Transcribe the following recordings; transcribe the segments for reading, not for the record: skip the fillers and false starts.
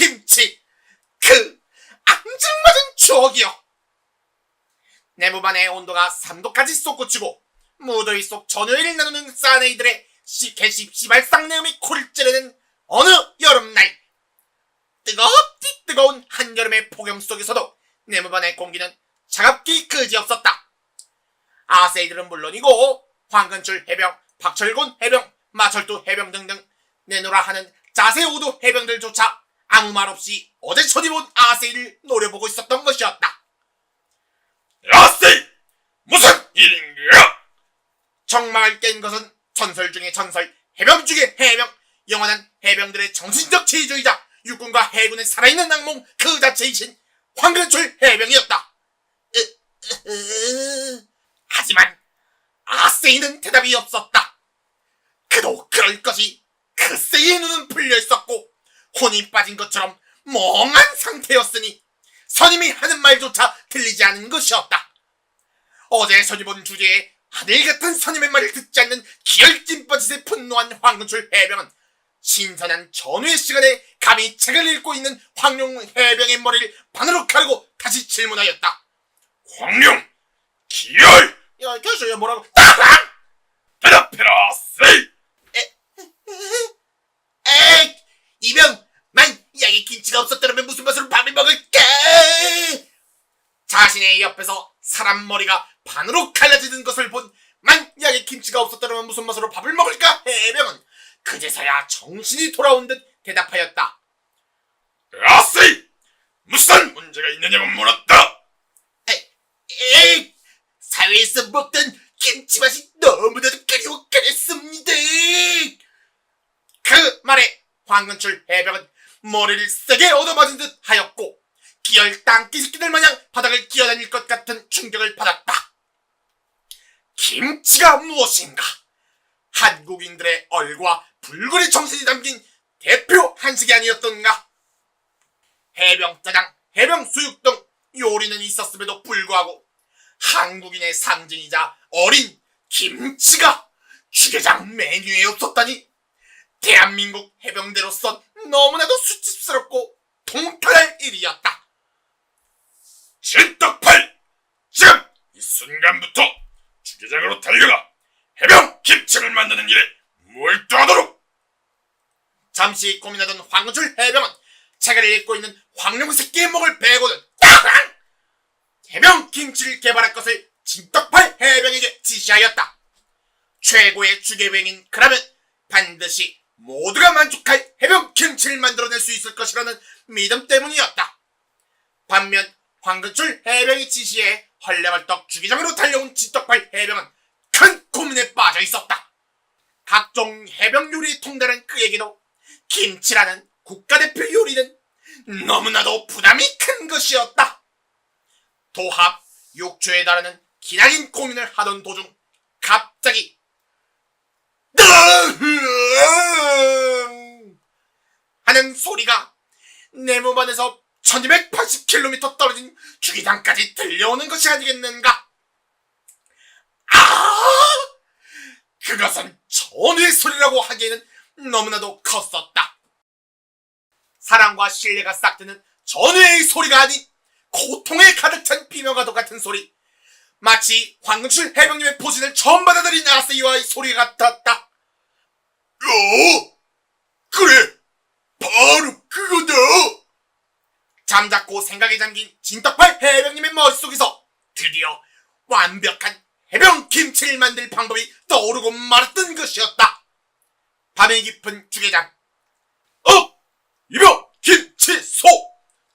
김치, 그 앙증맞은 추억이여. 내무반의 온도가 3도까지 솟구치고 무더위 속 전효를 나누는 사내이들의 개십시발 쌍내음이 코를 찌르는 어느 여름날, 뜨겁디 뜨거운 한여름의 폭염 속에서도 내무반의 공기는 차갑기 그지없었다. 아세이들은 물론이고 황근출 해병, 박철곤 해병, 마철도 해병 등등 내노라 하는 자세우도 해병들조차 아무 말 없이 어제 전이 본 아세이를 노려보고 있었던 것이었다. 아세이! 무슨 일인가? 정막을 깬 것은 전설 중의 전설, 해병 중의 해병, 영원한 해병들의 정신적 지휘주의자, 육군과 해군의 살아있는 악몽 그 자체이신 황근출 해병이었다. 하지만 아세이는 대답이 없었다. 그도 그럴 것이 그세이의 눈은 풀려있었고 혼이 빠진 것처럼 멍한 상태였으니 선임이 하는 말조차 들리지 않은 것이었다. 어제 선임 본 주제에 하늘 같은 선임의 말을 듣지 않는 기열찐빠짓에 분노한 황근출 해병은 신선한 전후의 시간에 감히 책을 읽고 있는 황룡 해병의 머리를 반으로 가르고 다시 질문하였다. 황룡! 기열! 야, 교수야 뭐라고? 대답해라, 세이! 에이, 이병, 난 약에 김치가 없었더라면 무슨 맛으로 밥을 먹을까? 자신의 옆에서 사람 머리가 반으로 갈라지는 것을 본 만약에 김치가 없었더라면 무슨 맛으로 밥을 먹을까? 해병은 그제서야 정신이 돌아온 듯 대답하였다. 아세이! 무슨 문제가 있느냐고 물었다! 에이, 사회에서 먹던 김치 맛이 너무나도 그리워 그랬습니다. 그 말에 황근출 해병은 머리를 세게 얻어맞은 듯 하였고 기열 땅기새끼들 마냥 바닥을 기어다닐 것 같은 충격을 받았다. 김치가 무엇인가? 한국인들의 얼과 불굴의 정신이 담긴 대표 한식이 아니었던가? 해병 짜장, 해병 수육 등 요리는 있었음에도 불구하고 한국인의 상징이자 어린 김치가 주게장 메뉴에 없었다니 대한민국 해병대로선 너무나도 수치스럽고 통탄할 일이었다. 진떡팔! 지금 이 순간부터 주게장으로 달려가 해병 김치를 만드는 일에 몰두하도록! 잠시 고민하던 황근출 해병은 책을 읽고 있는 황룡 새끼의 목을 베고는 해병 김치를 개발할 것을 진떡팔 해병에게 지시하였다. 최고의 주계병인 그라면 반드시 모두가 만족할 해병 김치를 만들어낼 수 있을 것이라는 믿음 때문이었다. 반면 황근출 해병의 지시에 헐레벌떡 주기장으로 달려온 진떡팔 해병은 큰 고민에 빠져 있었다. 각종 해병 요리에 통달한 그에게도 김치라는 국가대표 요리는 너무나도 부담이 큰 것이었다. 도합 6초에 달하는 기나긴 고민을 하던 도중 갑자기 하는 소리가 내무반에서 1280km 떨어진 주기장까지 들려오는 것이 아니겠는가? 그것은 전우의 소리라고 하기에는 너무나도 컸었다. 사랑과 신뢰가 싹트는 전우의 소리가 아닌 고통에 가득 찬 비명과도 같은 소리. 마치 황근출 해병님의 포진을 처음 받아들인 아세이와의 소리 같았다. 그래! 바로 그거다! 잠자코 생각에 잠긴 진떡팔 해병님의 머릿속에서 드디어 완벽한 해병 김치를 만들 방법이 떠오르고 말았던 것이었다. 밤의 깊은 주게장. 이병 김치소!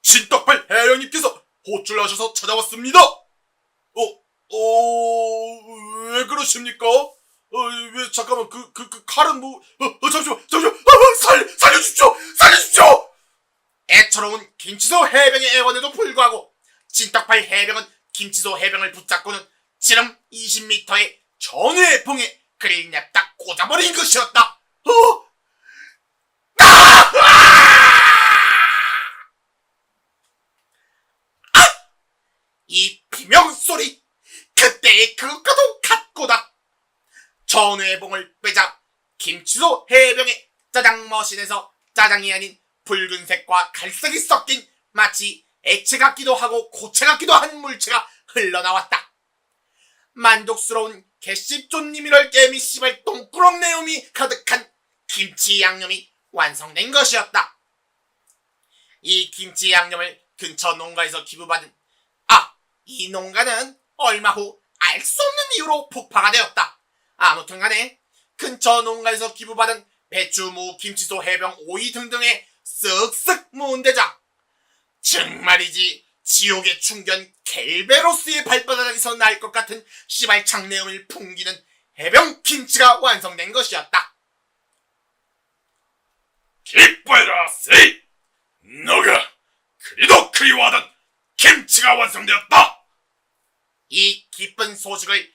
진떡팔 해병님께서 호출하셔서 찾아왔습니다. 왜 그러십니까? 왜 잠깐만 그 칼은 뭐? 잠시만. 살려주십시오. 애처로운 김치소 해병의 애원에도 불구하고 진떡팔 해병은 김치소 해병을 붙잡고는 지름 20m의 전우의 봉에 그를 냅다 꽂아버린 것이었다. 이 비명소리, 그때의 그것과도 같고다. 전우의 봉을 빼자 김치소 해병의 짜장 머신에서 짜장이 아닌 붉은색과 갈색이 섞인 마치 액체 같기도 하고 고체 같기도 한 물체가 흘러나왔다. 만족스러운 개씹존님이럴 깨미 씨발 똥꾸렁 내음이 가득한 김치 양념이 완성된 것이었다. 이 김치 양념을 근처 농가에서 기부받은 이 농가는 얼마 후 알 수 없는 이유로 폭파가 되었다. 아무튼 간에 근처 농가에서 기부받은 배추, 무, 김치소, 해병, 오이 등등의 쓱쓱 무은대장. 정말이지 지옥의 충견 켈베로스의 발바닥에서 날 것 같은 씨발 장내음을 풍기는 해병 김치가 완성된 것이었다. 기뻐해라 세이! 너가 그리도 그리워하던 김치가 완성되었다! 이 기쁜 소식을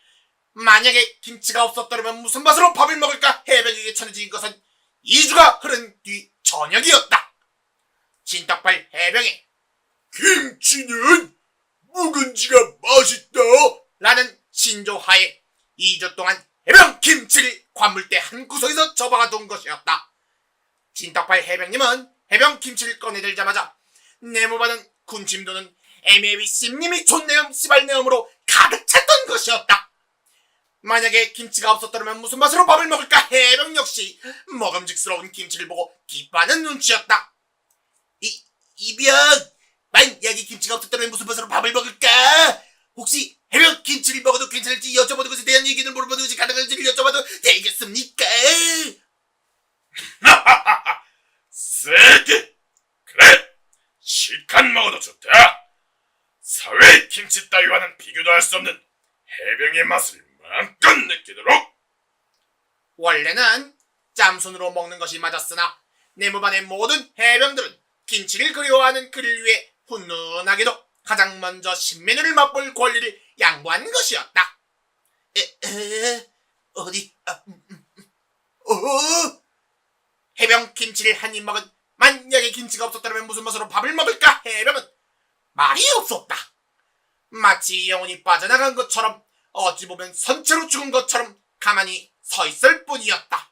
만약에 김치가 없었더라면 무슨 맛으로 밥을 먹을까 해병에게 전해진 것은 2주가 흐른 뒤 저녁이었다. 진떡발 해병에 김치는 묵은지가 맛있다! 라는 신조하에 2주 동안 해병 김치를 관물대 한 구석에서 접어가 둔 것이었다. 진떡발 해병님은 해병 김치를 꺼내들자마자 내무받은 군침도는 애매비 씹님이 촌내음 씨발내음으로 가득 찼던 것이었다. 만약에 김치가 없었더라면 무슨 맛으로 밥을 먹을까 해병 역시 먹음직스러운 김치를 보고 기뻐하는 눈치였다. 이병, 만약에 김치가 없었더라면 무슨 맛으로 밥을 먹을까? 혹시 해병 김치를 먹어도 괜찮을지 여쭤보는 것에 대한 얘기를 물어보는 것이 가능한지를 여쭤봐도 되겠습니까? 세게! 그래! 실컷 먹어도 좋다! 사회의 김치 따위와는 비교도 할 수 없는 해병의 맛을 마음껏 느끼도록! 원래는 짬순으로 먹는 것이 맞았으나 내무반의 모든 해병들은 김치를 그리워하는 그를 위해 훈훈하게도 가장 먼저 신메뉴를 맛볼 권리를 양보한 것이었다. 어디? 해병 김치를 한 입 먹은 만약에 김치가 없었다면 무슨 맛으로 밥을 먹을까 해병은 말이 없었다. 마치 영혼이 빠져나간 것처럼 어찌 보면 선체로 죽은 것처럼 가만히 서 있을 뿐이었다.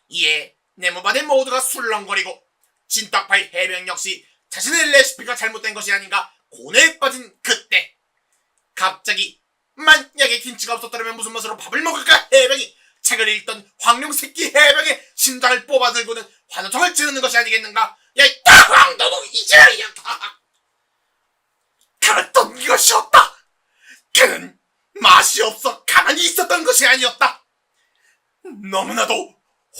이에 내무반의 모두가 술렁거리고 진떡파이 해병 역시 자신의 레시피가 잘못된 것이 아닌가 고뇌에 빠진 그때 갑자기 만약에 김치가 없었다면 무슨 맛으로 밥을 먹을까 해병이 책을 읽던 황룡새끼 해병의 심장을 뽑아들고는 환호성을 지르는 것이 아니겠는가. 야, 이 황도둑 이제 그랬던 것이었다. 그는 맛이 없어 가만히 있었던 것이 아니었다. 너무나도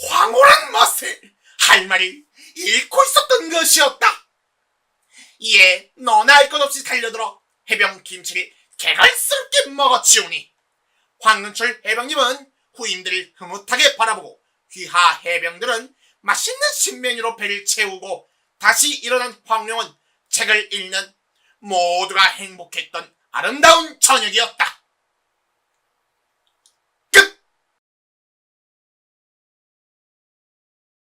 황홀한 맛에 할 말을 잃고 있었던 것이었다. 이에 너나 할 것 없이 달려들어 해병 김치를 개갈스럽게 먹어치우니 황은철 해병님은 후임들을 흐뭇하게 바라보고 귀하 해병들은 맛있는 신메뉴로 배를 채우고 다시 일어난 황룡은 책을 읽는 모두가 행복했던 아름다운 저녁이었다.